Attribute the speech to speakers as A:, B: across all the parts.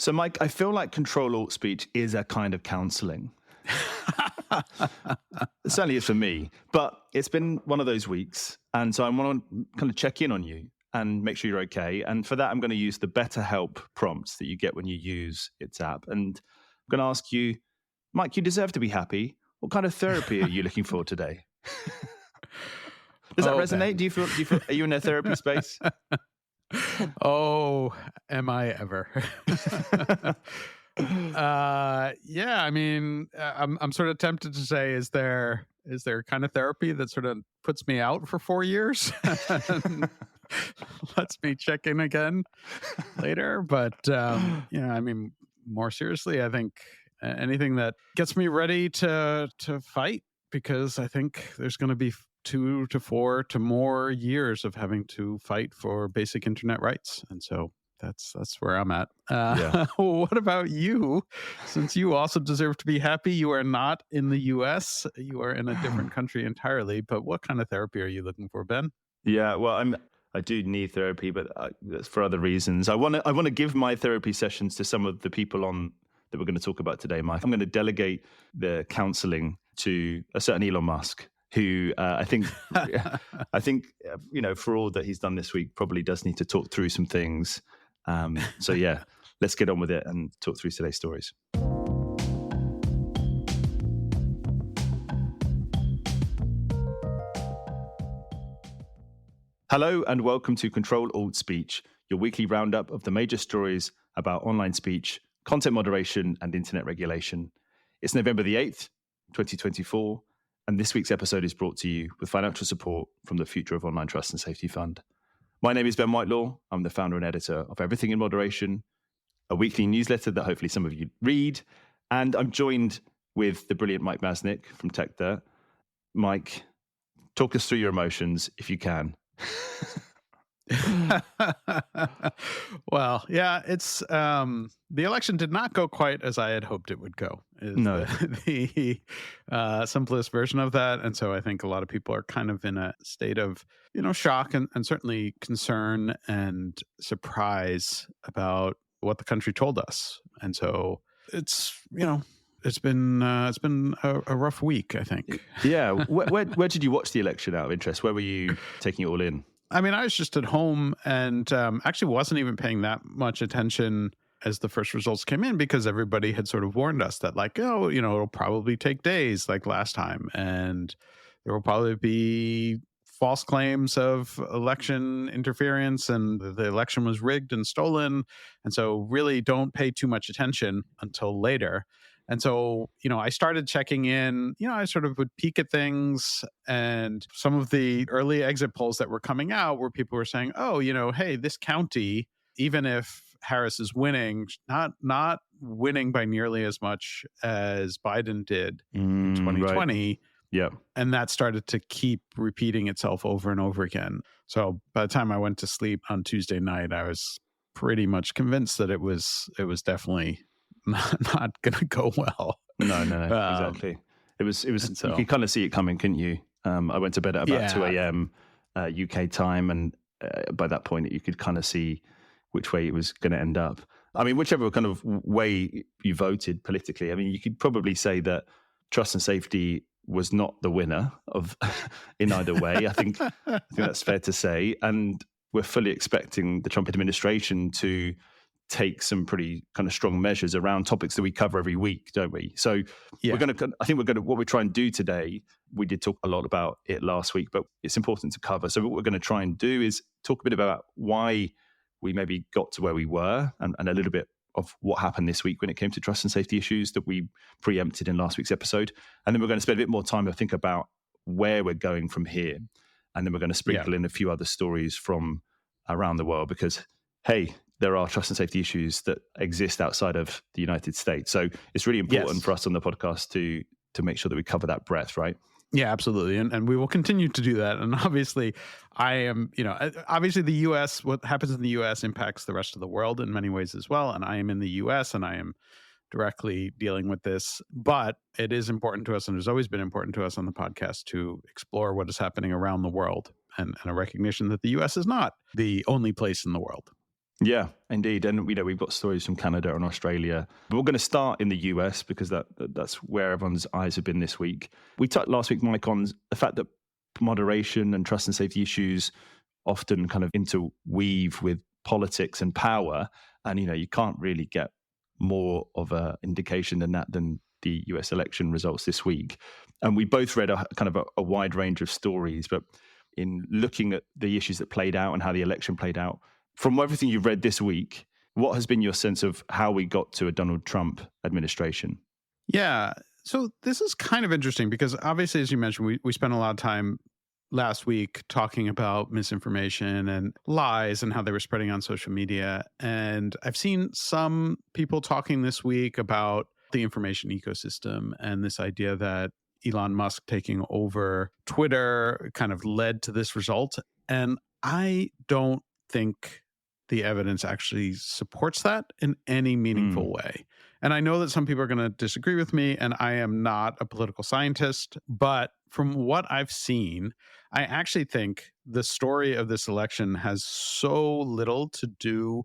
A: So, Mike, I feel like Ctrl-Alt-Speech is a kind of counseling. It certainly is for me. But it's been one of those weeks. And so I want to kind of check in on you and make sure you're okay. And for that, I'm going to use the BetterHelp prompts that you get when you use its app. And I'm going to ask you, Mike, you deserve to be happy. What kind of therapy are you looking for today? Does that resonate? Ben. Do you feel, are you in a therapy space?
B: Oh, am I ever? Yeah, I mean, I'm sort of tempted to say, is there kind of therapy that sort of puts me out for 4 years and lets me check in again later? But, I mean, more seriously, I think anything that gets me ready to fight, because I think there's going to be 2 to 4 to more years of having to fight for basic internet rights. And so that's where I'm at. What about you? Since you also deserve to be happy, you are not in the US. You are in a different country entirely. But what kind of therapy are you looking for, Ben?
A: Yeah, well, I do need therapy, but that's for other reasons. I want to give my therapy sessions to some of the people on that we're going to talk about today, Mike. I'm going to delegate the counseling to a certain Elon Musk, who I think, for all that he's done this week, probably does need to talk through some things. So yeah, let's get on with it and talk through today's stories. Hello and welcome to Ctrl-Alt-Speech, your weekly roundup of the major stories about online speech, content moderation, and internet regulation. It's November the 8th, 2024. And this week's episode is brought to you with financial support from the Future of Online Trust and Safety Fund. My name is Ben Whitelaw. I'm the founder and editor of Everything in Moderation, a weekly newsletter that hopefully some of you read. And I'm joined with the brilliant Mike Masnick from TechDirt. Mike, talk us through your emotions if you can.
B: Well, yeah, it's the election did not go quite as I had hoped it would go.
A: No,
B: the simplest version of that, and so I think a lot of people are kind of in a state of shock and certainly concern and surprise about what the country told us, and so it's it's been a rough week, I think.
A: Yeah, where did you watch the election out of interest? Where were you taking it all in?
B: I mean, I was just at home and actually wasn't even paying that much attention as the first results came in, because everybody had sort of warned us that it'll probably take days like last time. And there will probably be false claims of election interference and the election was rigged and stolen. And so really don't pay too much attention until later. And so, I started checking in, I sort of would peek at things, and some of the early exit polls that were coming out where people were saying, hey, this county, even if Harris is winning, not winning by nearly as much as Biden did in 2020.
A: Right. Yeah.
B: And that started to keep repeating itself over and over again. So by the time I went to sleep on Tuesday night, I was pretty much convinced that it was definitely not going to go well.
A: No, exactly. It was. So, you could kind of see it coming, couldn't you? I went to bed at about 2 a.m. UK time, and by that point, you could kind of see which way it was going to end up. I mean, whichever kind of way you voted politically, I mean, you could probably say that trust and safety was not the winner of in either way. I think that's fair to say, and we're fully expecting the Trump administration to take some pretty kind of strong measures around topics that we cover every week, don't we? So what we're trying to do today, we did talk a lot about it last week, but it's important to cover. So what we're going to try and do is talk a bit about why we maybe got to where we were and a little bit of what happened this week when it came to trust and safety issues that we preempted in last week's episode. And then we're going to spend a bit more time to think about where we're going from here. And then we're going to sprinkle in a few other stories from around the world because, hey, there are trust and safety issues that exist outside of the United States. So it's really important for us on the podcast to make sure that we cover that breadth, right?
B: Yeah, absolutely. And we will continue to do that. And obviously, obviously the U.S., what happens in the U.S. impacts the rest of the world in many ways as well. And I am in the U.S. and I am directly dealing with this. But it is important to us, and has always been important to us on the podcast, to explore what is happening around the world and a recognition that the U.S. is not the only place in the world.
A: Yeah, indeed. And we've got stories from Canada and Australia. But we're going to start in the US because that's where everyone's eyes have been this week. We talked last week, Mike, on the fact that moderation and trust and safety issues often kind of interweave with politics and power. And, you can't really get more of an indication than that than the US election results this week. And we both read a kind of a wide range of stories, but in looking at the issues that played out and how the election played out, from everything you've read this week, what has been your sense of how we got to a Donald Trump administration?
B: Yeah. So this is kind of interesting because obviously, as you mentioned, we spent a lot of time last week talking about misinformation and lies and how they were spreading on social media. And I've seen some people talking this week about the information ecosystem and this idea that Elon Musk taking over Twitter kind of led to this result. And I don't think the evidence actually supports that in any meaningful way. And I know that some people are going to disagree with me, and I am not a political scientist, but from what I've seen, I actually think the story of this election has so little to do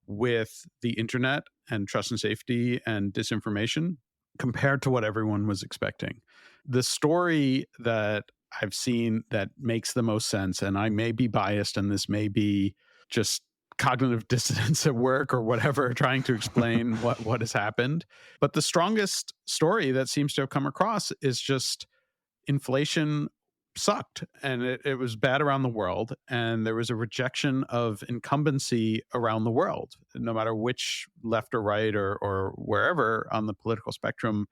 B: with the internet and trust and safety and disinformation compared to what everyone was expecting. The story that I've seen that makes the most sense, and I may be biased and this may be just cognitive dissonance at work or whatever, trying to explain what has happened. But the strongest story that seems to have come across is just inflation sucked and it was bad around the world. And there was a rejection of incumbency around the world, no matter which left or right or wherever on the political spectrum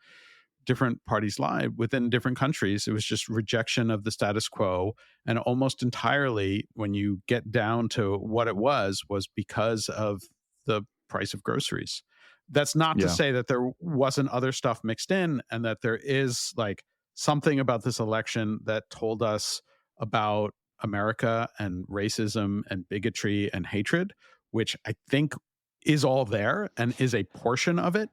B: different parties lie within different countries. It was just rejection of the status quo. And almost entirely, when you get down to what it was because of the price of groceries. That's not to say that there wasn't other stuff mixed in and that there is like something about this election that told us about America and racism and bigotry and hatred, which I think is all there and is a portion of it.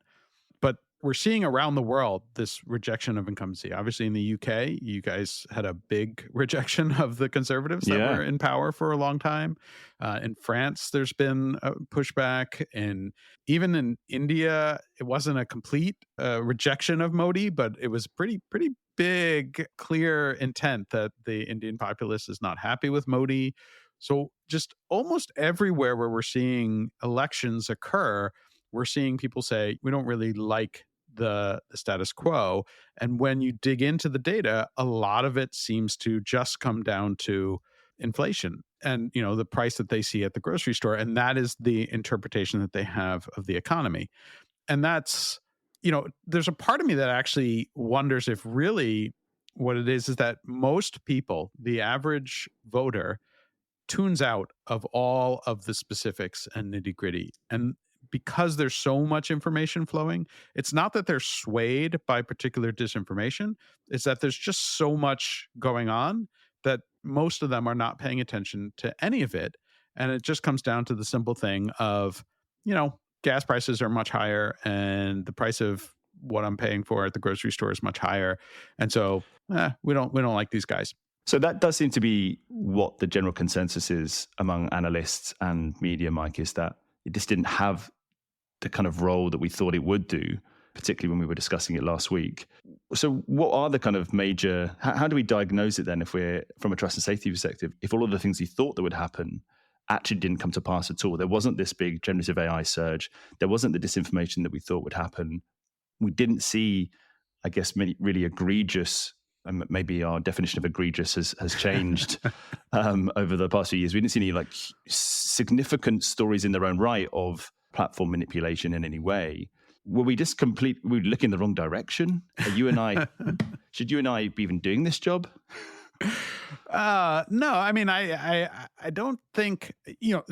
B: But we're seeing around the world this rejection of incumbency. Obviously, in the UK, you guys had a big rejection of the conservatives that were in power for a long time. In France, there's been a pushback. And even in India, it wasn't a complete rejection of Modi, but it was pretty big, clear intent that the Indian populace is not happy with Modi. So just almost everywhere where we're seeing elections occur, we're seeing people say, we don't really like the status quo. And when you dig into the data, a lot of it seems to just come down to inflation and, the price that they see at the grocery store. And that is the interpretation that they have of the economy. And that's, there's a part of me that actually wonders if really what it is that most people, the average voter, tunes out of all of the specifics and nitty gritty. And because there's so much information flowing, it's not that they're swayed by particular disinformation. It's that there's just so much going on that most of them are not paying attention to any of it. And it just comes down to the simple thing of, gas prices are much higher and the price of what I'm paying for at the grocery store is much higher. And so we don't like these guys.
A: So that does seem to be what the general consensus is among analysts and media, Mike, is that it just didn't have the kind of role that we thought it would do, particularly when we were discussing it last week. So what are the kind of major, how do we diagnose it then if we're, from a trust and safety perspective, if all of the things we thought that would happen actually didn't come to pass at all? There wasn't this big generative AI surge. There wasn't the disinformation that we thought would happen. We didn't see, I guess, many really egregious, and maybe our definition of egregious has changed over the past few years. We didn't see any like significant stories in their own right of platform manipulation in any way. Were we just we were looking in the wrong direction? Are you and I, should you and I be even doing this job?
B: No, I mean, I don't think,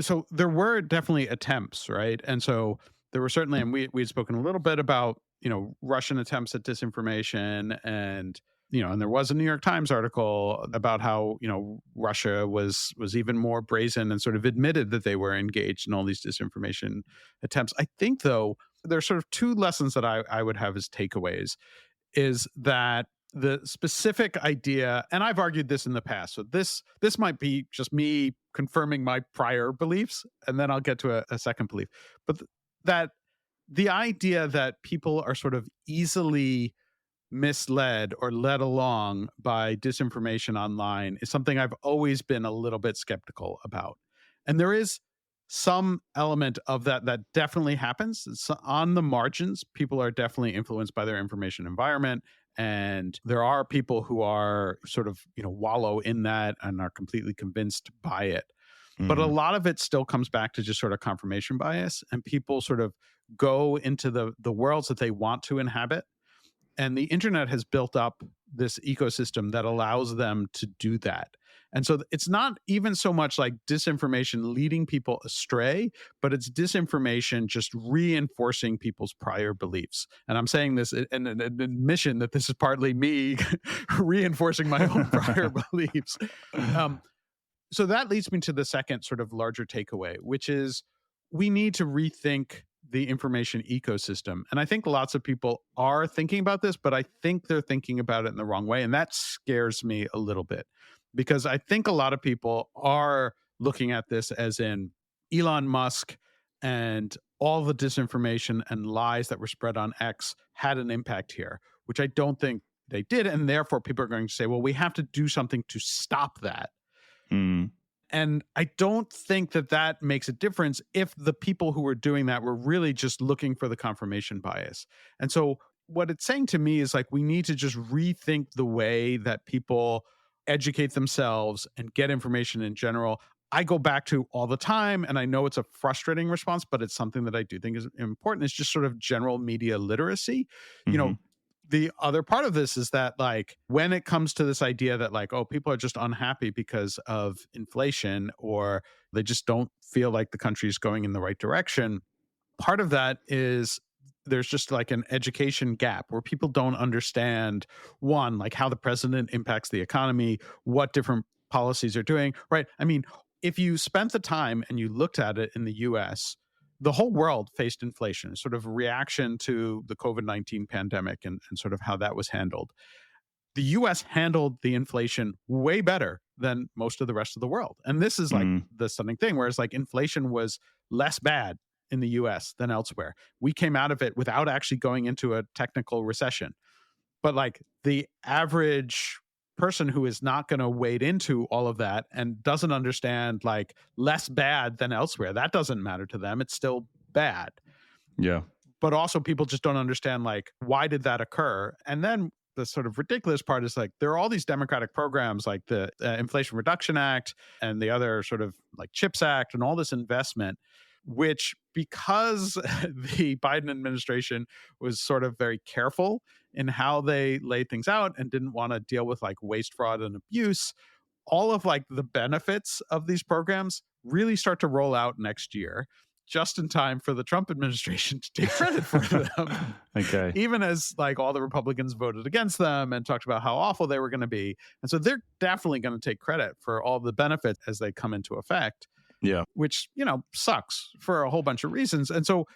B: so there were definitely attempts, right? And so there were certainly, and we'd spoken a little bit about, Russian attempts at disinformation and, and there was a New York Times article about how, Russia was even more brazen and sort of admitted that they were engaged in all these disinformation attempts. I think, though, there's sort of two lessons that I would have as takeaways is that the specific idea, and I've argued this in the past, so this might be just me confirming my prior beliefs, and then I'll get to a second belief. But that the idea that people are sort of easily misled or led along by disinformation online is something I've always been a little bit skeptical about. And there is some element of that that definitely happens. On the margins, people are definitely influenced by their information environment. And there are people who are sort of, wallow in that and are completely convinced by it. But a lot of it still comes back to just sort of confirmation bias, and people sort of go into the worlds that they want to inhabit. And the internet has built up this ecosystem that allows them to do that. And so it's not even so much like disinformation leading people astray, but it's disinformation just reinforcing people's prior beliefs. And I'm saying this in an admission that this is partly me reinforcing my own prior beliefs. So that leads me to the second sort of larger takeaway, which is we need to rethink the information ecosystem. And I think lots of people are thinking about this, but I think they're thinking about it in the wrong way. And that scares me a little bit, because I think a lot of people are looking at this as in Elon Musk and all the disinformation and lies that were spread on X had an impact here, which I don't think they did. And therefore, people are going to say, well, we have to do something to stop that. And I don't think that makes a difference if the people who were doing that were really just looking for the confirmation bias. And so what it's saying to me is like, we need to just rethink the way that people educate themselves and get information in general. I go back to all the time, and I know it's a frustrating response, but it's something that I do think is important. It's just sort of general media literacy. The other part of this is that, like, when it comes to this idea that, like, oh, people are just unhappy because of inflation, or they just don't feel like the country is going in the right direction, part of that is there's just like an education gap where people don't understand, one, like how the president impacts the economy, what different policies are doing, right? I mean, if you spent the time and you looked at it in the US, the whole world faced inflation, sort of a reaction to the COVID-19 pandemic and sort of how that was handled. The US handled the inflation way better than most of the rest of the world. And this is like the stunning thing, whereas like inflation was less bad in the US than elsewhere. We came out of it without actually going into a technical recession. But like the average person who is not going to wade into all of that and doesn't understand like less bad than elsewhere, that doesn't matter to them. It's still bad.
A: Yeah.
B: But also people just don't understand like, why did that occur? And then the sort of ridiculous part is like, there are all these democratic programs like the Inflation Reduction Act and the other sort of like CHIPS Act and all this investment, which because the Biden administration was sort of very careful in how they laid things out and didn't want to deal with like waste, fraud, and abuse, all of like the benefits of these programs really start to roll out next year, just in time for the Trump administration to take credit for them.
A: Okay.
B: Even as like all the Republicans voted against them and talked about how awful they were going to be. And so they're definitely going to take credit for all the benefits as they come into effect.
A: Yeah.
B: Which, sucks for a whole bunch of reasons. And so,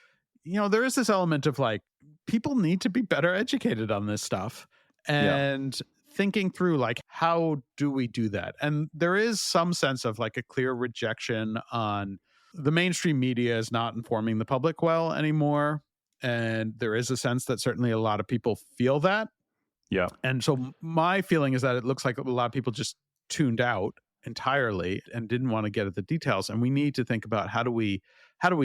B: there is this element of like, people need to be better educated on this stuff and thinking through like, how do we do that? And there is some sense of like a clear rejection on the mainstream media is not informing the public well anymore. And there is a sense that certainly a lot of people feel that.
A: Yeah.
B: And so my feeling is that it looks like a lot of people just tuned out entirely and didn't want to get at the details. And we need to think about how do we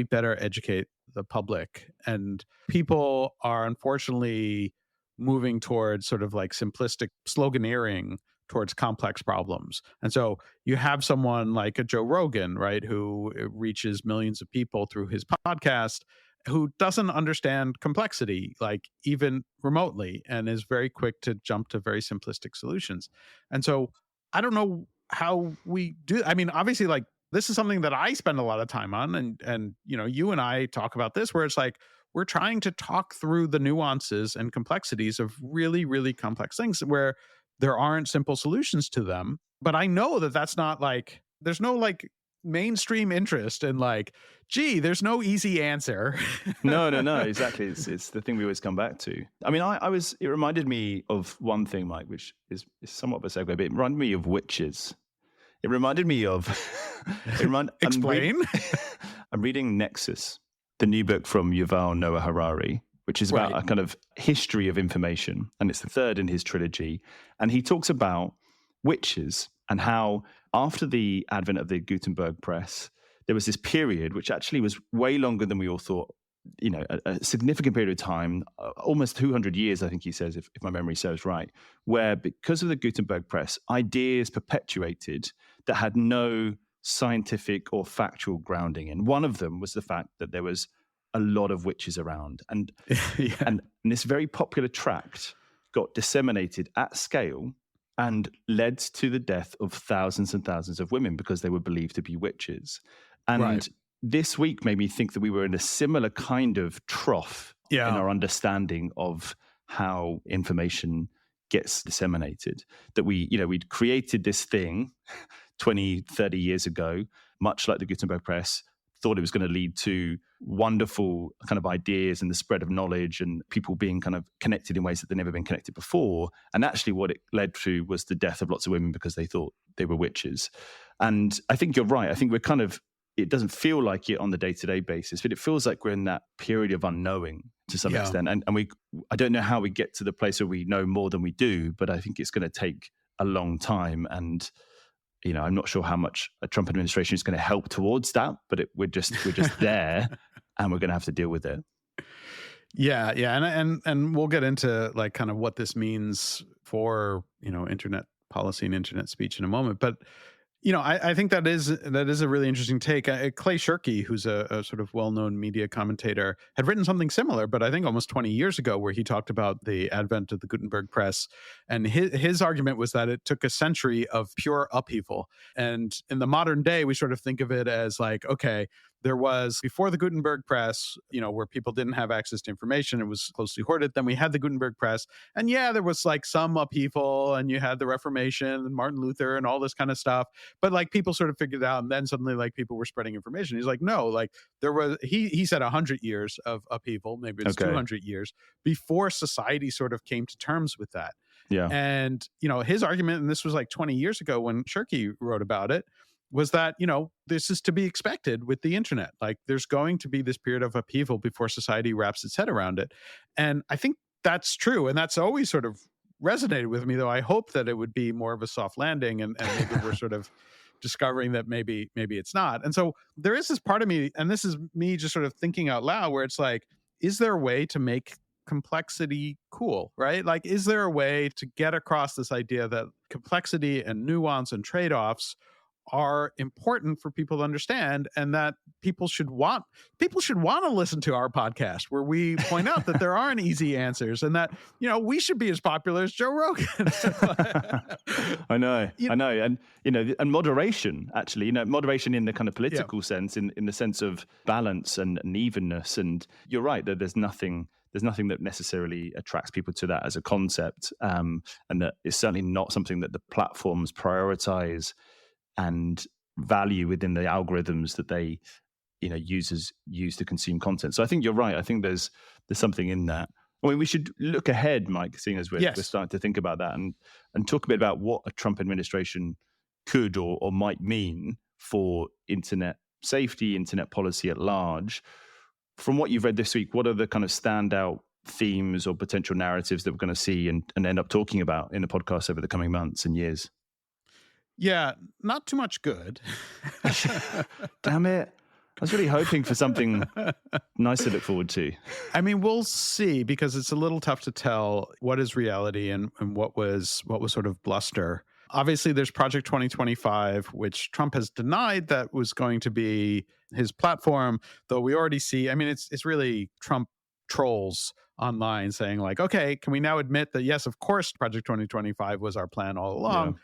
B: better educate the public? And people are unfortunately moving towards sort of like simplistic sloganeering towards complex problems. And so you have someone like a Joe Rogan, right, who reaches millions of people through his podcast, who doesn't understand complexity, like even remotely, and is very quick to jump to very simplistic solutions. And so I don't know how we do. I mean, obviously, like this is something that I spend a lot of time on, and you and I talk about this, where it's like we're trying to talk through the nuances and complexities of really, really complex things where there aren't simple solutions to them. But I know that that's not like there's no like mainstream interest in like, gee, there's no easy answer.
A: No, exactly. It's the thing we always come back to. I mean, it reminded me of one thing, Mike, which is somewhat of a segue, but it reminded me of witches. It reminded me of...
B: Explain.
A: I'm reading Nexus, the new book from Yuval Noah Harari, which is about a kind of history of information. And it's the third in his trilogy. And he talks about witches and how after the advent of the Gutenberg press, there was this period, which actually was way longer than we all thought, a significant period of time, almost 200 years, I think he says, if my memory serves right, where because of the Gutenberg press, ideas perpetuated that had no scientific or factual grounding in. One of them was the fact that there was a lot of witches around. And, and this very popular tract got disseminated at scale and led to the death of thousands and thousands of women because they were believed to be witches. And this week made me think that we were in a similar kind of trough in our understanding of how information gets disseminated. That we'd created this thing 20, 30 years ago, much like the Gutenberg press, thought it was going to lead to wonderful kind of ideas and the spread of knowledge and people being kind of connected in ways that they've never been connected before. And actually what it led to was the death of lots of women because they thought they were witches. And I think you're right. I think we're kind of, it doesn't feel like it on the day-to-day basis, but it feels like we're in that period of unknowing to some extent. And I don't know how we get to the place where we know more than we do, but I think it's going to take a long time. And I'm not sure how much a Trump administration is going to help towards that, but we're just there, and we're going to have to deal with it.
B: Yeah, and we'll get into like kind of what this means for internet policy and internet speech in a moment. But I think that is a really interesting take. Clay Shirky, who's a sort of well-known media commentator, had written something similar, but I think almost 20 years ago, where he talked about the advent of the Gutenberg press. And his argument was that it took a century of pure upheaval. And in the modern day, we sort of think of it as like, okay, there was, before the Gutenberg press, where people didn't have access to information, it was closely hoarded. Then we had the Gutenberg press. And there was like some upheaval, and you had the Reformation and Martin Luther and all this kind of stuff. But like people sort of figured it out, and then suddenly like people were spreading information. He's like, no, like there was, he said 100 years of upheaval, maybe it's 200 years before society sort of came to terms with that.
A: Yeah.
B: And, his argument, and this was like 20 years ago when Shirky wrote about it, was that, this is to be expected with the internet. Like there's going to be this period of upheaval before society wraps its head around it. And I think that's true. And that's always sort of resonated with me, though I hope that it would be more of a soft landing and maybe we're sort of discovering that maybe it's not. And so there is this part of me, and this is me just sort of thinking out loud, where it's like, is there a way to make complexity cool, right? Like, is there a way to get across this idea that complexity and nuance and trade-offs are important for people to understand, and that people should want to listen to our podcast where we point out that there aren't easy answers, and that we should be as popular as Joe Rogan.
A: I know, and and moderation, actually, moderation in the kind of political sense, in the sense of balance and evenness. And you're right that there's nothing that necessarily attracts people to that as a concept, and that is certainly not something that the platforms prioritize and value within the algorithms that they, users use to consume content. So I think you're right. I think there's something in that. I mean, we should look ahead, Mike, seeing as we're starting to think about that, and talk a bit about what a Trump administration could or might mean for internet safety, internet policy at large. From what you've read this week, what are the kind of standout themes or potential narratives that we're going to see and end up talking about in the podcast over the coming months and years?
B: Yeah, not too much good.
A: Damn it. I was really hoping for something nice to look forward to.
B: I mean, we'll see, because it's a little tough to tell what is reality and what was sort of bluster. Obviously, there's Project 2025, which Trump has denied that was going to be his platform, though we already see, I mean, it's really Trump trolls online saying like, okay, can we now admit that, yes, of course, Project 2025 was our plan all along? Yeah.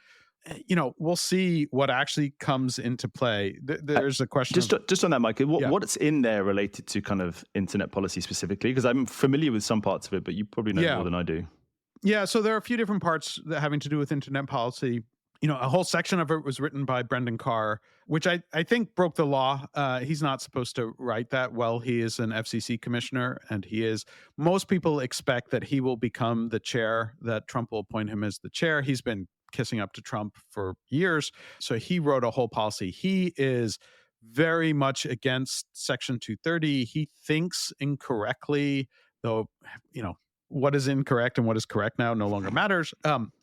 B: We'll see what actually comes into play. There's a question.
A: Just on that, Mike, what's in there related to kind of internet policy specifically? Because I'm familiar with some parts of it, but you probably know more than I do.
B: Yeah, so there are a few different parts that having to do with internet policy. A whole section of it was written by Brendan Carr, which I think broke the law. He's not supposed to write that. Well, he is an FCC commissioner, and he is. Most people expect that he will become the chair, that Trump will appoint him as the chair. He's been kissing up to Trump for years. So he wrote a whole policy. He is very much against Section 230. He thinks incorrectly, though, what is incorrect and what is correct now no longer matters.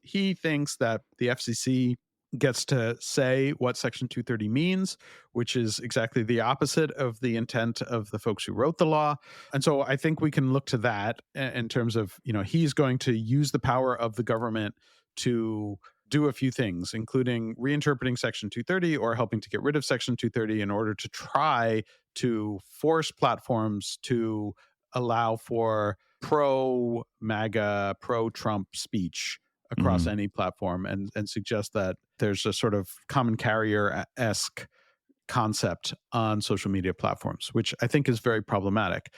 B: He thinks that the FCC gets to say what Section 230 means, which is exactly the opposite of the intent of the folks who wrote the law. And so I think we can look to that in terms of, he's going to use the power of the government to do a few things, including reinterpreting Section 230 or helping to get rid of Section 230 in order to try to force platforms to allow for pro-MAGA, pro-Trump speech across any platform, and suggest that there's a sort of common carrier-esque concept on social media platforms, which I think is very problematic.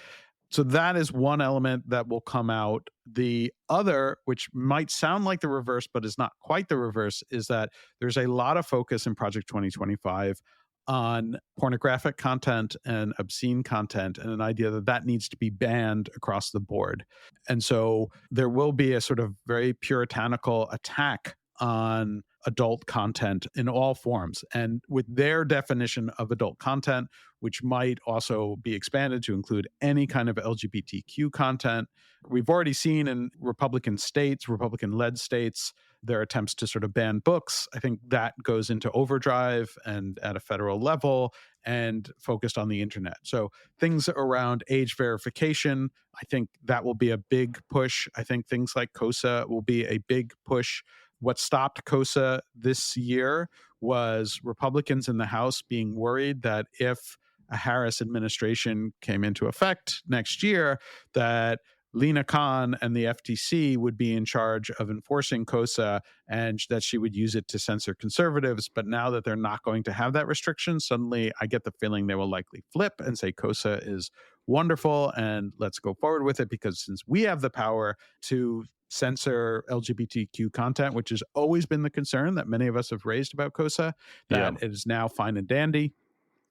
B: So that is one element that will come out. The other, which might sound like the reverse, but is not quite the reverse, is that there's a lot of focus in Project 2025 on pornographic content and obscene content, and an idea that that needs to be banned across the board. And so there will be a sort of very puritanical attack on adult content in all forms, and with their definition of adult content, which might also be expanded to include any kind of LGBTQ content. We've already seen in Republican-led states, their attempts to sort of ban books. I think that goes into overdrive and at a federal level and focused on the internet. So things around age verification, I think that will be a big push. I think things like COSA will be a big push. What stopped COSA this year was Republicans in the House being worried that if a Harris administration came into effect next year, that Lena Khan and the FTC would be in charge of enforcing COSA and that she would use it to censor conservatives. But now that they're not going to have that restriction, suddenly I get the feeling they will likely flip and say COSA is wonderful and let's go forward with it, because since we have the power to censor LGBTQ content, which has always been the concern that many of us have raised about COSA, that it is now fine and dandy.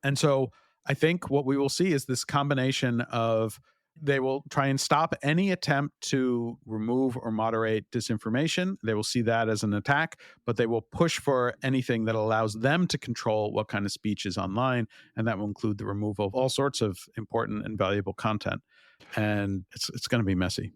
B: And so I think what we will see is this combination of they will try and stop any attempt to remove or moderate disinformation. They will see that as an attack, but they will push for anything that allows them to control what kind of speech is online. And that will include the removal of all sorts of important and valuable content. And it's going to be messy.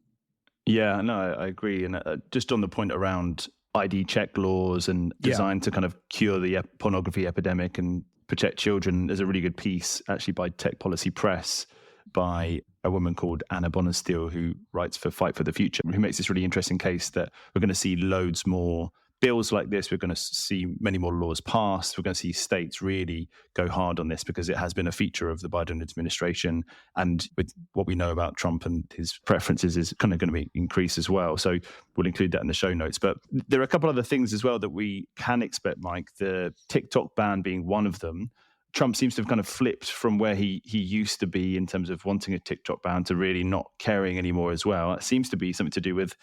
A: Yeah, no, I agree. And just on the point around ID check laws and designed to kind of cure the pornography epidemic and protect children, there's a really good piece actually by Tech Policy Press by a woman called Anna Bonesteel, who writes for Fight for the Future, who makes this really interesting case that we're going to see loads more bills like this. We're going to see many more laws passed. We're going to see states really go hard on this because it has been a feature of the Biden administration. And with what we know about Trump and his preferences is kind of going to be increased as well. So we'll include that in the show notes. But there are a couple other things as well that we can expect, Mike, the TikTok ban being one of them. Trump seems to have kind of flipped from where he used to be in terms of wanting a TikTok ban to really not caring anymore as well. It seems to be something to do with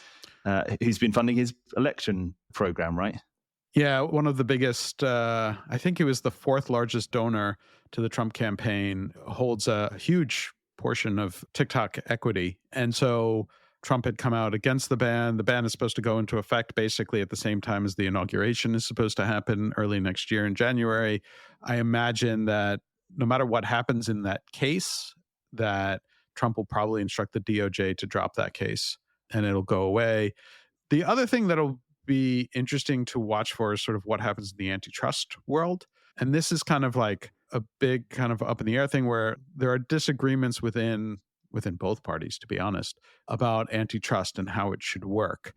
A: who's been funding his election program, right?
B: Yeah, one of the biggest, I think he was the fourth largest donor to the Trump campaign, holds a huge portion of TikTok equity. And so Trump had come out against the ban. The ban is supposed to go into effect basically at the same time as the inauguration is supposed to happen early next year in January. I imagine that no matter what happens in that case, that Trump will probably instruct the DOJ to drop that case and it'll go away. The other thing that'll be interesting to watch for is sort of what happens in the antitrust world. And this is kind of like a big kind of up in the air thing where there are disagreements within both parties, to be honest, about antitrust and how it should work.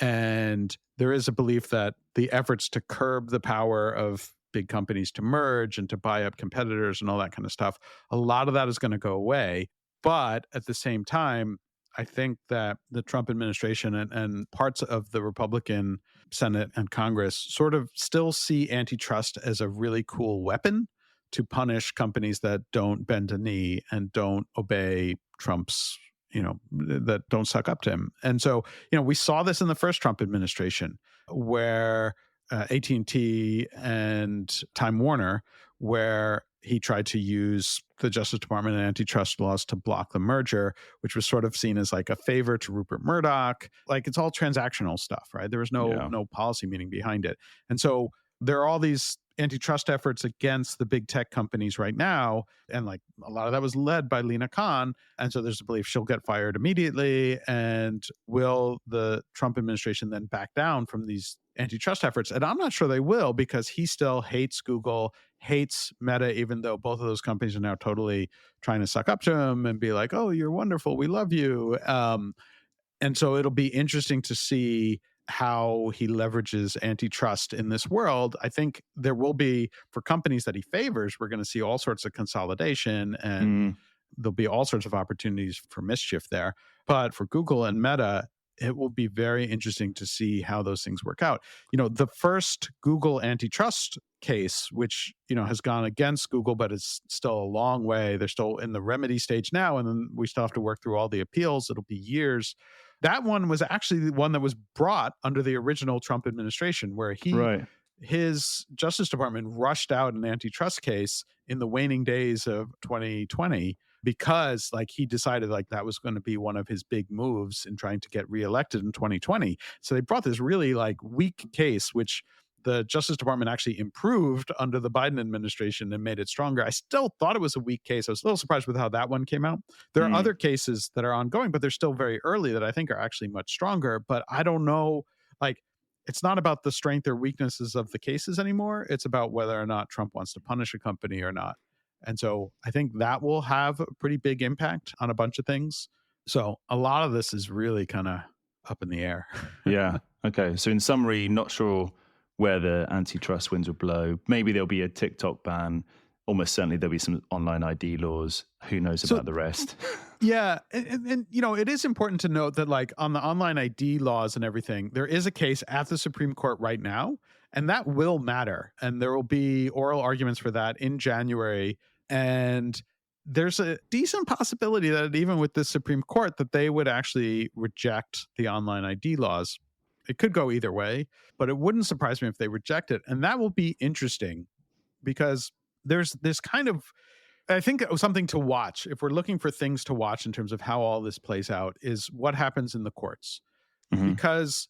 B: And there is a belief that the efforts to curb the power of big companies to merge and to buy up competitors and all that kind of stuff, a lot of that is going to go away. But at the same time, I think that the Trump administration and parts of the Republican Senate and Congress sort of still see antitrust as a really cool weapon to punish companies that don't bend a knee and don't obey Trump's, that don't suck up to him. And so, we saw this in the first Trump administration where AT&T and Time Warner, where he tried to use the Justice Department and antitrust laws to block the merger, which was sort of seen as like a favor to Rupert Murdoch. Like, it's all transactional stuff, right? There was no policy meaning behind it. And so there are all these antitrust efforts against the big tech companies right now. And like a lot of that was led by Lina Khan. And so there's a belief she'll get fired immediately. And will the Trump administration then back down from these antitrust efforts? And I'm not sure they will, because he still hates Google, hates Meta, even though both of those companies are now totally trying to suck up to him and be like, oh, you're wonderful, we love you. And so it'll be interesting to see how he leverages antitrust in this world. I think there will be, for companies that he favors, we're going to see all sorts of consolidation, and there'll be all sorts of opportunities for mischief there. But for Google and Meta, it will be very interesting to see how those things work out. The first Google antitrust case, which, has gone against Google, but it's still a long way. They're still in the remedy stage now, and then we still have to work through all the appeals. It'll be years. That one was actually the one that was brought under the original Trump administration, where his Justice Department rushed out an antitrust case in the waning days of 2020 because he decided that was going to be one of his big moves in trying to get reelected in 2020. So they brought this really weak case, which the Justice Department actually improved under the Biden administration and made it stronger. I still thought it was a weak case. I was a little surprised with how that one came out. There are other cases that are ongoing, but they're still very early, that I think are actually much stronger. But I don't know, it's not about the strength or weaknesses of the cases anymore. It's about whether or not Trump wants to punish a company or not. And so I think that will have a pretty big impact on a bunch of things. So a lot of this is really kind of up in the air.
A: Yeah. Okay. So in summary, not sure where the antitrust winds will blow. Maybe there'll be a TikTok ban. Almost certainly there'll be some online ID laws. Who knows about the rest?
B: Yeah. And it is important to note that on the online ID laws and everything, there is a case at the Supreme Court right now, and that will matter. And there will be oral arguments for that in January. And there's a decent possibility that even with the Supreme Court, that they would actually reject the online ID laws. It could go either way, but it wouldn't surprise me if they reject it. And that will be interesting, because there's this kind of, I think something to watch, if we're looking for things to watch in terms of how all this plays out, is what happens in the courts. Mm-hmm. Because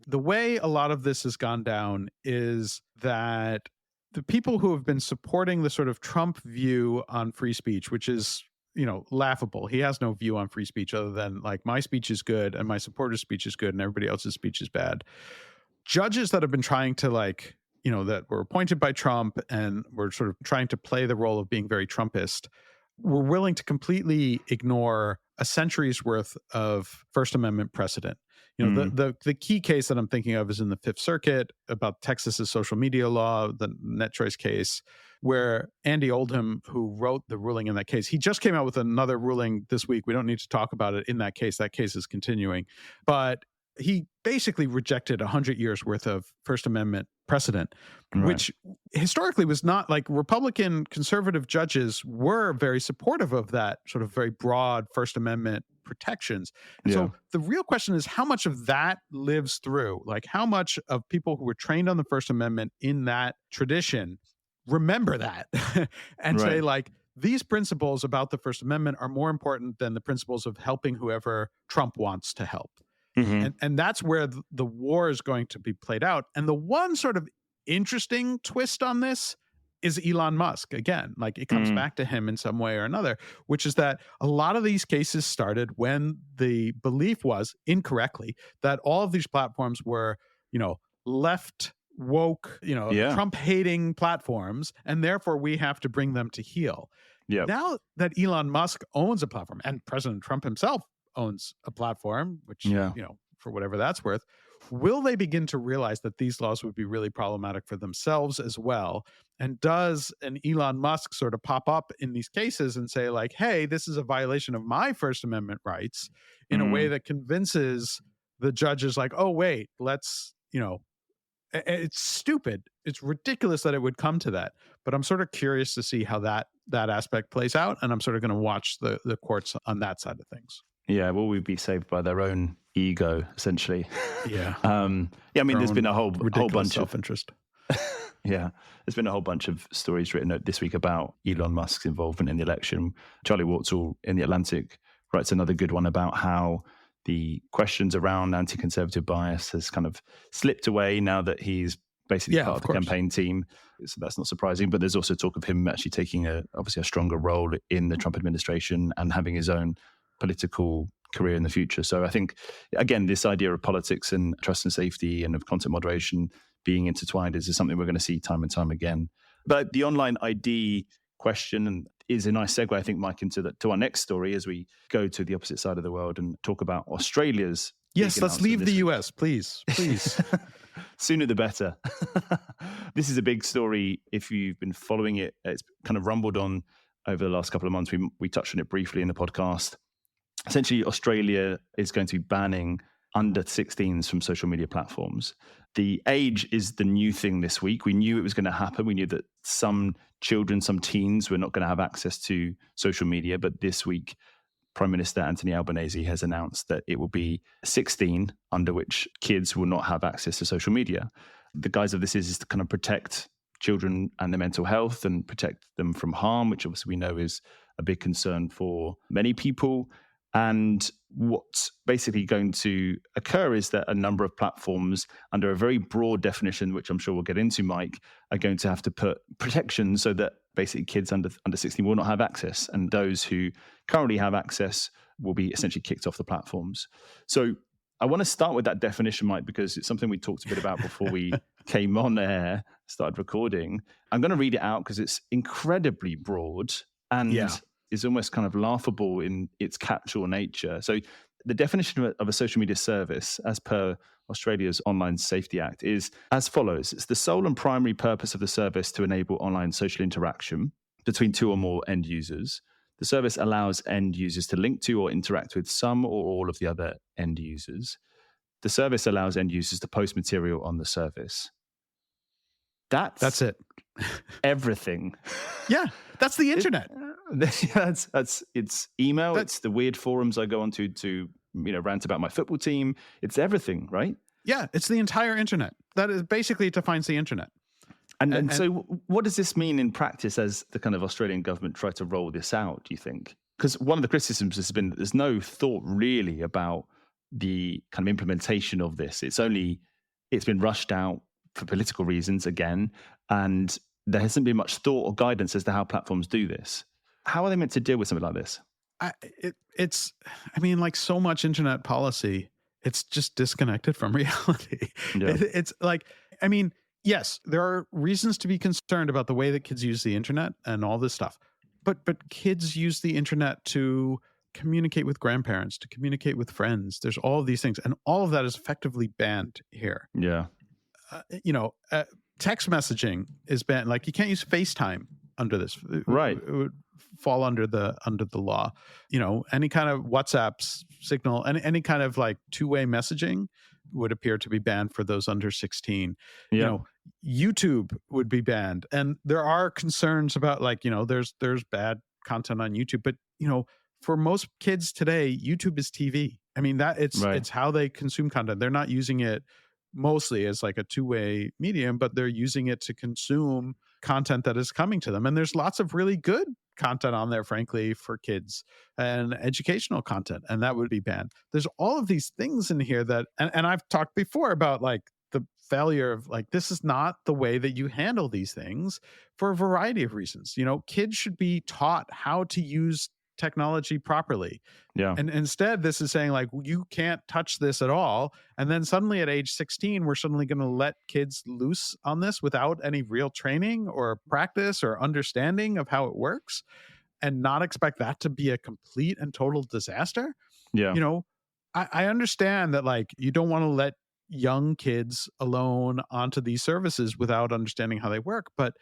B: the way a lot of this has gone down is that the people who have been supporting the sort of Trump view on free speech, which is, laughable. He has no view on free speech other than my speech is good and my supporters' speech is good and everybody else's speech is bad. Judges that have been trying to that were appointed by Trump and were sort of trying to play the role of being very Trumpist, were willing to completely ignore a century's worth of First Amendment precedent. The key case that I'm thinking of is in the Fifth Circuit about Texas's social media law, the net choice case, where Andy Oldham, who wrote the ruling in that case, he just came out with another ruling this week. We don't need to talk about it in that case. That case is continuing. But he basically rejected 100 years worth of First Amendment precedent, which historically was not Republican conservative judges were very supportive of that sort of very broad First Amendment protections. And so the real question is how much of that lives through, how much of people who were trained on the First Amendment in that tradition remember that and say these principles about the First Amendment are more important than the principles of helping whoever Trump wants to help. Mm-hmm. And that's where the war is going to be played out. And the one sort of interesting twist on this is Elon Musk. Again, it comes back to him in some way or another, which is that a lot of these cases started when the belief was, incorrectly, that all of these platforms were, left woke, Trump hating platforms, and therefore we have to bring them to heel. Yep. Now that Elon Musk owns a platform, and President Trump himself owns a platform, which, for whatever that's worth, will they begin to realize that these laws would be really problematic for themselves as well? And does an Elon Musk sort of pop up in these cases and say hey, this is a violation of my First Amendment rights in a way that convinces the judges oh, wait, let's, it's stupid. It's ridiculous that it would come to that. But I'm sort of curious to see how that aspect plays out. And I'm sort of going to watch the courts on that side of things.
A: Yeah, will we be saved by their own ego, essentially.
B: Yeah.
A: I mean, there's been a whole bunch of
B: self-interest.
A: Yeah, there's been a whole bunch of stories written this week about Elon Musk's involvement in the election. Charlie Wartzel in The Atlantic writes another good one about how the questions around anti-conservative bias has kind of slipped away now that he's basically part of the campaign team. So that's not surprising. But there's also talk of him actually taking obviously a stronger role in the Trump administration and having his own political career in the future. So I think, again, this idea of politics and trust and safety and of content moderation being intertwined is something we're going to see time and time again. But the online ID question is a nice segue, I think, Mike, into to our next story as we go to the opposite side of the world and talk about Australia's.
B: Yes, let's leave the US, please.
A: Sooner the better. This is a big story. If you've been following it, it's kind of rumbled on over the last couple of months. We touched on it briefly in the podcast. Essentially, Australia is going to be banning under 16s from social media platforms. The age is the new thing this week. We knew it was going to happen. We knew that some children, some teens were not going to have access to social media. But this week, Prime Minister Anthony Albanese has announced that it will be 16 under which kids will not have access to social media. The guise of this is to kind of protect children and their mental health and protect them from harm, which obviously we know is a big concern for many people. And what's basically going to occur is that a number of platforms, under a very broad definition, which I'm sure we'll get into, Mike, are going to have to put protections so that basically kids under 16 will not have access. And those who currently have access will be essentially kicked off the platforms. So I want to start with that definition, Mike, because it's something we talked a bit about before we came on air, started recording. I'm going to read it out because it's incredibly broad and is almost kind of laughable in its catch-all nature. So the definition of a social media service, as per Australia's Online Safety Act, is as follows. It's the sole and primary purpose of the service to enable online social interaction between two or more end users. The service allows end users to link to or interact with some or all of the other end users. The service allows end users to post material on the service. That's it. Everything.
B: Yeah, that's the internet.
A: It's email. It's the weird forums I go onto to rant about my football team. It's everything, right?
B: Yeah, it's the entire internet. That is basically defines the internet.
A: And so what does this mean in practice as the kind of Australian government try to roll this out, do you think? Because one of the criticisms has been that there's no thought really about the kind of implementation of this. It's been rushed out for political reasons again, and there hasn't been much thought or guidance as to how platforms do this. How are they meant to deal with something like this?
B: Like so much internet policy, it's just disconnected from reality.
A: Yeah.
B: It's like, yes, there are reasons to be concerned about the way that kids use the internet and all this stuff. But kids use the internet to communicate with grandparents, to communicate with friends. There's all of these things. And all of that is effectively banned here.
A: Yeah.
B: Text messaging is banned. Like you can't use FaceTime under this.
A: Right.
B: It would fall under the law. Any kind of WhatsApp signal, any kind of like two-way messaging would appear to be banned for those under 16.
A: Yeah.
B: YouTube would be banned. And there are concerns about there's bad content on YouTube, but for most kids today, YouTube is TV. It's how they consume content. They're not using it mostly as like a two-way medium, but they're using it to consume content that is coming to them. And there's lots of really good content on there, frankly, for kids and educational content, and that would be banned. There's all of these things in here that, and I've talked before about like the failure of like, this is not the way that you handle these things for a variety of reasons. Kids should be taught how to use technology properly.
A: Yeah.
B: And instead, this is saying like, you can't touch this at all. And then suddenly at age 16, we're suddenly going to let kids loose on this without any real training or practice or understanding of how it works, and not expect that to be a complete and total disaster.
A: Yeah.
B: I understand that like, you don't want to let young kids alone onto these services without understanding how they work, but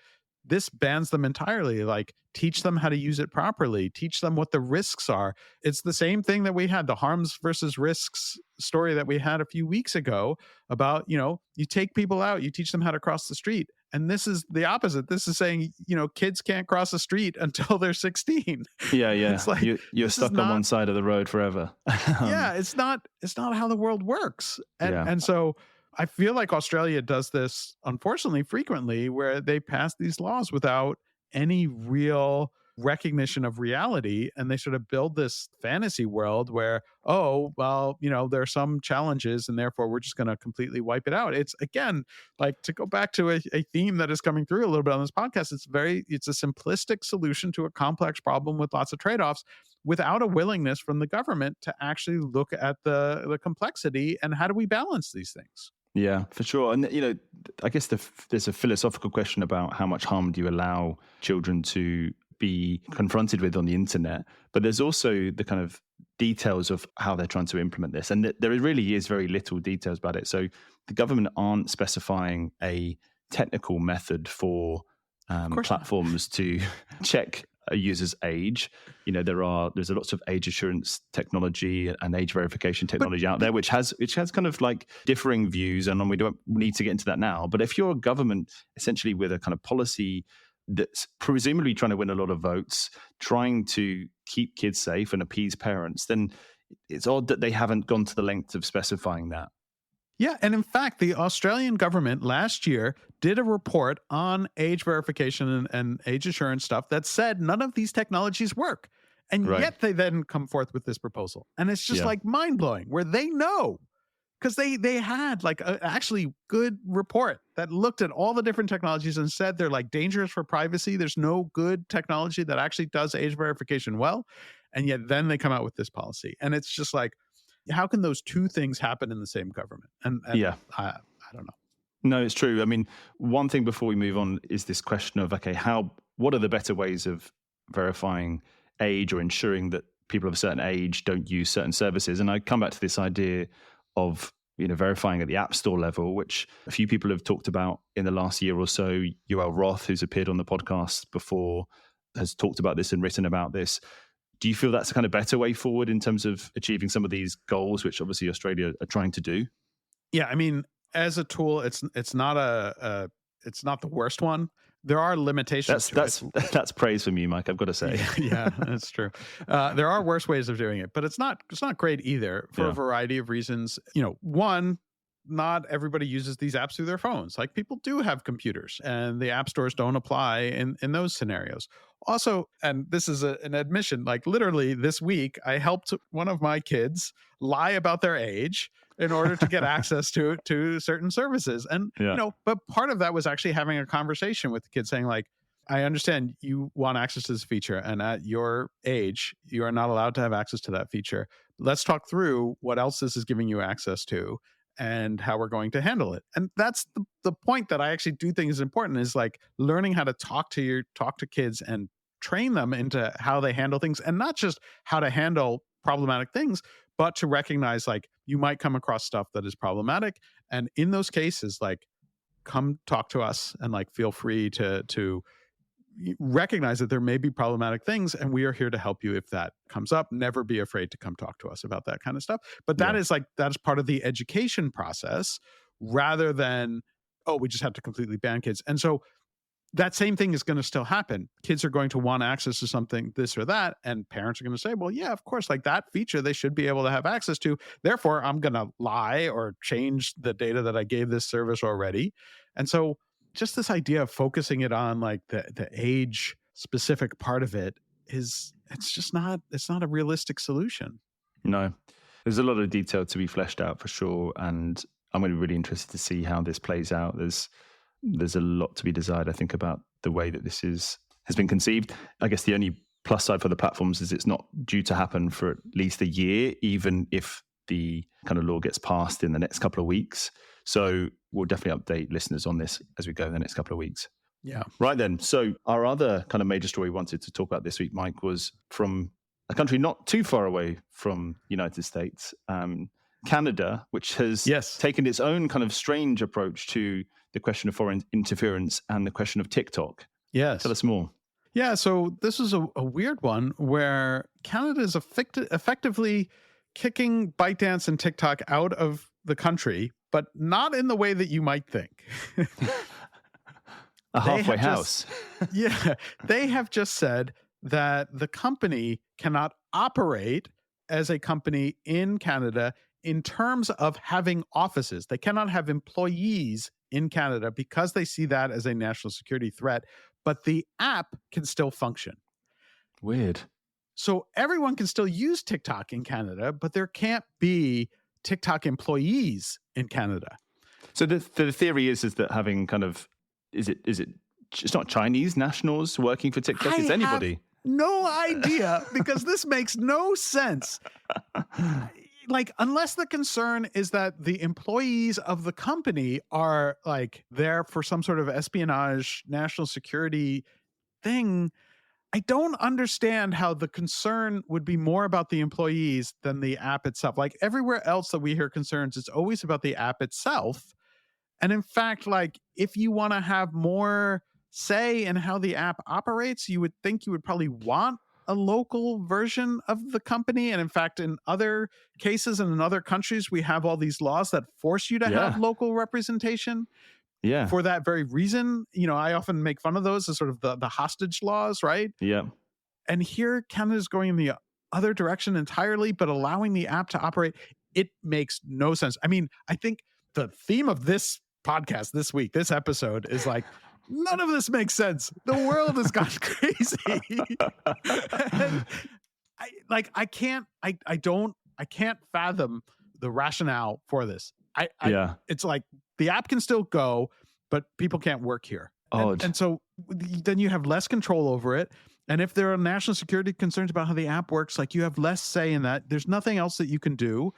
B: this bans them entirely. Like, teach them how to use it properly. Teach them what the risks are. It's the same thing that we had, the harms versus risks story that we had a few weeks ago about, you take people out, you teach them how to cross the street, And this is the opposite. This is saying, kids can't cross the street until they're 16.
A: Yeah.
B: It's like,
A: you're stuck on one side of the road forever.
B: Yeah, it's not how the world works. And so I feel like Australia does this, unfortunately, frequently, where they pass these laws without any real recognition of reality, and they sort of build this fantasy world where, oh, well, there are some challenges and therefore we're just going to completely wipe it out. It's, again, like, to go back to a theme that is coming through a little bit on this podcast, it's a simplistic solution to a complex problem with lots of trade-offs, without a willingness from the government to actually look at the complexity and how do we balance these things.
A: Yeah, for sure. And, I guess there's a philosophical question about how much harm do you allow children to be confronted with on the internet. But there's also the kind of details of how they're trying to implement this. And there really is very little details about it. So the government aren't specifying a technical method for platforms to check a user's age. There's lots of age assurance technology and age verification technology out there, which has kind of like differing views, and we don't need to get into that now. But if you're a government essentially with a kind of policy that's presumably trying to win a lot of votes, trying to keep kids safe and appease parents, then it's odd that they haven't gone to the length of specifying that.
B: Yeah, and in fact, the Australian government last year did a report on age verification and age assurance stuff that said none of these technologies work. And yet they then come forth with this proposal. And it's just like mind-blowing, where they know, because they had like a actually good report that looked at all the different technologies and said they're like dangerous for privacy. There's no good technology that actually does age verification well. And yet then they come out with this policy. And it's just like, how can those two things happen in the same government? And I don't know.
A: No, it's true. I mean, one thing before we move on is this question of, okay, what are the better ways of verifying age or ensuring that people of a certain age don't use certain services? And I come back to this idea of, verifying at the App Store level, which a few people have talked about in the last year or so. Yoel Roth, who's appeared on the podcast before, has talked about this and written about this. Do you feel that's a kind of better way forward in terms of achieving some of these goals, which obviously Australia are trying to do?
B: Yeah, I mean, as a tool, it's not it's not the worst one. There are limitations.
A: That's praise from you, Mike, I've got to say.
B: Yeah, that's true. There are worse ways of doing it, but it's not great either for a variety of reasons. One, not everybody uses these apps through their phones. Like, people do have computers, and the app stores don't apply in those scenarios. Also, and this is an admission, like literally this week, I helped one of my kids lie about their age in order to get access to certain services. And, but part of that was actually having a conversation with the kid saying, like, I understand you want access to this feature, and at your age, you are not allowed to have access to that feature. Let's talk through what else this is giving you access to and how we're going to handle it. And that's the point that I actually do think is important, is like learning how to talk to kids and train them into how they handle things, and not just how to handle problematic things, but to recognize, like, you might come across stuff that is problematic. And in those cases, like, come talk to us and like feel free to recognize that there may be problematic things, and we are here to help you if that comes up. Never be afraid to come talk to us about that kind of stuff. But that's part of the education process, rather than, oh, we just have to completely ban kids. And so that same thing is going to still happen. Kids are going to want access to something, this or that, and parents are going to say, well, yeah, of course, like that feature they should be able to have access to. Therefore, I'm going to lie or change the data that I gave this service already. And so just this idea of focusing it on like the age specific part of it it's not a realistic solution.
A: No, there's a lot of detail to be fleshed out for sure. And I'm going to be really interested to see how this plays out. There's a lot to be desired, I think, about the way that this has been conceived. I guess the only plus side for the platforms is it's not due to happen for at least a year, even if the kind of law gets passed in the next couple of weeks. So we'll definitely update listeners on this as we go in the next couple of weeks.
B: Yeah.
A: Right then. So our other kind of major story we wanted to talk about this week, Mike, was from a country not too far away from the United States, Canada, which has taken its own kind of strange approach to the question of foreign interference and the question of TikTok.
B: Yes.
A: Tell us more.
B: Yeah, so this is a weird one where Canada is effectively kicking ByteDance and TikTok out of the country, but not in the way that you might think.
A: A halfway house.
B: They have just said that the company cannot operate as a company in Canada in terms of having offices. They cannot have employees in Canada because they see that as a national security threat, but the app can still function.
A: Weird.
B: So everyone can still use TikTok in Canada, but there can't be TikTok employees in Canada.
A: So the theory is that having kind of, is it it's not Chinese nationals working for TikTok? It's anybody.
B: No idea, because this makes no sense. Like, unless the concern is that the employees of the company are like there for some sort of espionage, national security thing, I don't understand how the concern would be more about the employees than the app itself. Like everywhere else that we hear concerns, it's always about the app itself. And in fact, like if you want to have more say in how the app operates, you would think you would probably want a local version of the company. And in fact, in other cases and in other countries, we have all these laws that force you to have local representation.
A: Yeah.
B: For that very reason, you know, I often make fun of those as sort of the hostage laws, right?
A: Yeah.
B: And here, Canada's going in the other direction entirely, but allowing the app to operate, it makes no sense. I mean, I think the theme of this podcast this week, this episode, is like, none of this makes sense. The world has gone crazy. And I can't fathom the rationale for this. It's like the app can still go, but people can't work here. And so then you have less control over it. And if there are national security concerns about how the app works, like you have less say in that. There's nothing else that you can do.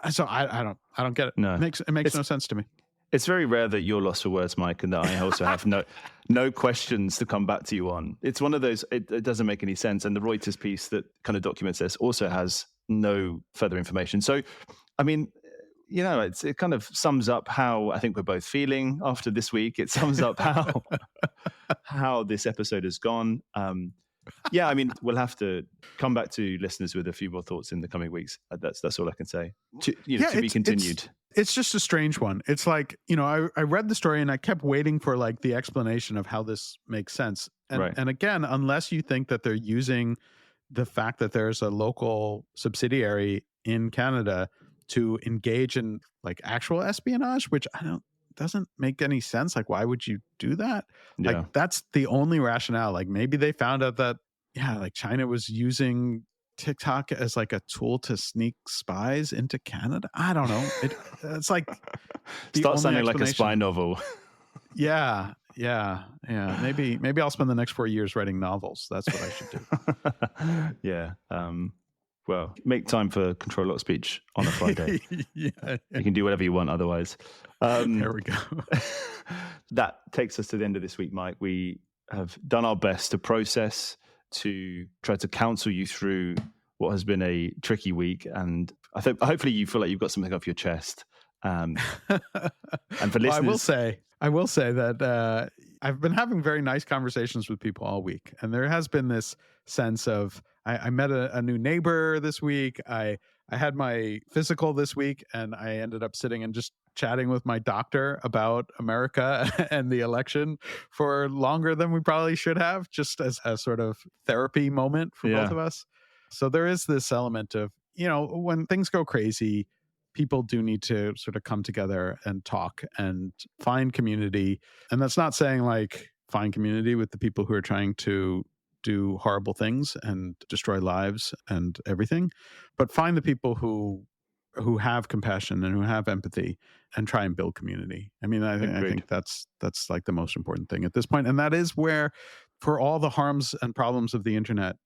B: So I don't get it.
A: No,
B: it makes no sense to me.
A: It's very rare that you're lost for words, Mike, and that I also have no questions to come back to you on. It's one of those, it doesn't make any sense. And the Reuters piece that kind of documents this also has no further information. So, I mean, you know, it kind of sums up how I think we're both feeling after this week. It sums up how this episode has gone. Yeah, I mean, we'll have to come back to listeners with a few more thoughts in the coming weeks. That's all I can say. To be continued.
B: It's just a strange one. It's like, you know, I read the story and I kept waiting for like the explanation of how this makes sense. And again, unless you think that they're using the fact that there's a local subsidiary in Canada to engage in like actual espionage, which doesn't make any sense. Like, why would you do that?
A: Yeah.
B: Like, that's the only rationale. Like, maybe they found out that, like China was using TikTok as like a tool to sneak spies into Canada. I don't know. It's like
A: start sounding like a spy novel.
B: Yeah. Maybe I'll spend the next 4 years writing novels. That's what I should do.
A: Yeah. Well, make time for Ctrl-Alt-Speech on a Friday. You can do whatever you want otherwise.
B: There we go.
A: That takes us to the end of this week, Mike. We have done our best to process, to try to counsel you through what has been a tricky week. And hopefully you feel like you've got something off your chest. And for listeners...
B: I will say that I've been having very nice conversations with people all week. And there has been this sense of, I met a new neighbor this week. I had my physical this week, and I ended up sitting and just chatting with my doctor about America and the election for longer than we probably should have, just as a sort of therapy moment for both of us. So there is this element of, you know, when things go crazy, people do need to sort of come together and talk and find community. And that's not saying like find community with the people who are trying to do horrible things and destroy lives and everything, but find the people who have compassion and who have empathy and try and build community. I mean, I think that's like the most important thing at this point. And that is where, for all the harms and problems of the internet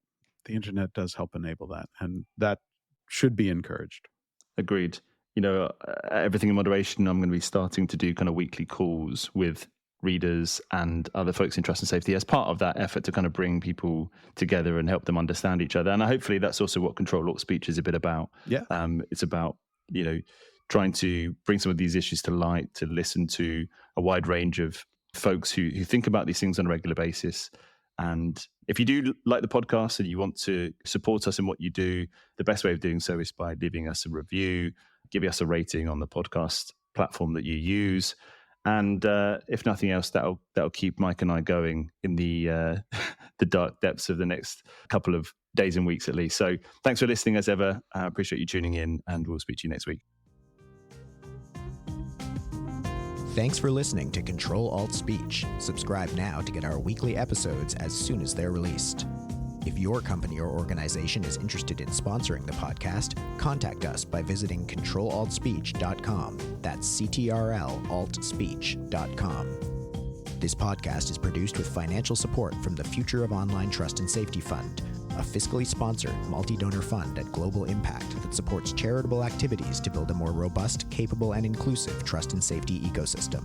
B: does help enable that. And that should be encouraged.
A: Agreed. You know, everything in moderation, I'm going to be starting to do kind of weekly calls with readers and other folks in trust and safety as part of that effort to kind of bring people together and help them understand each other. And hopefully that's also what Ctrl-Alt-Speech is a bit about.
B: Yeah.
A: It's about, you know, trying to bring some of these issues to light, to listen to a wide range of folks who think about these things on a regular basis. And if you do like the podcast and you want to support us in what you do, the best way of doing so is by leaving us a review, giving us a rating on the podcast platform that you use. And if nothing else, that'll keep Mike and I going in the the dark depths of the next couple of days and weeks at least. So thanks for listening as ever. I appreciate you tuning in, and we'll speak to you next week.
C: Thanks for listening to Ctrl-Alt-Speech. Subscribe now to get our weekly episodes as soon as they're released. If your company or organization is interested in sponsoring the podcast, contact us by visiting Ctrl-Alt-Speech.com. That's Ctrl-Alt-Speech.com. This podcast is produced with financial support from the Future of Online Trust and Safety Fund, a fiscally sponsored multi-donor fund at global impact that supports charitable activities to build a more robust, capable, and inclusive trust and safety ecosystem.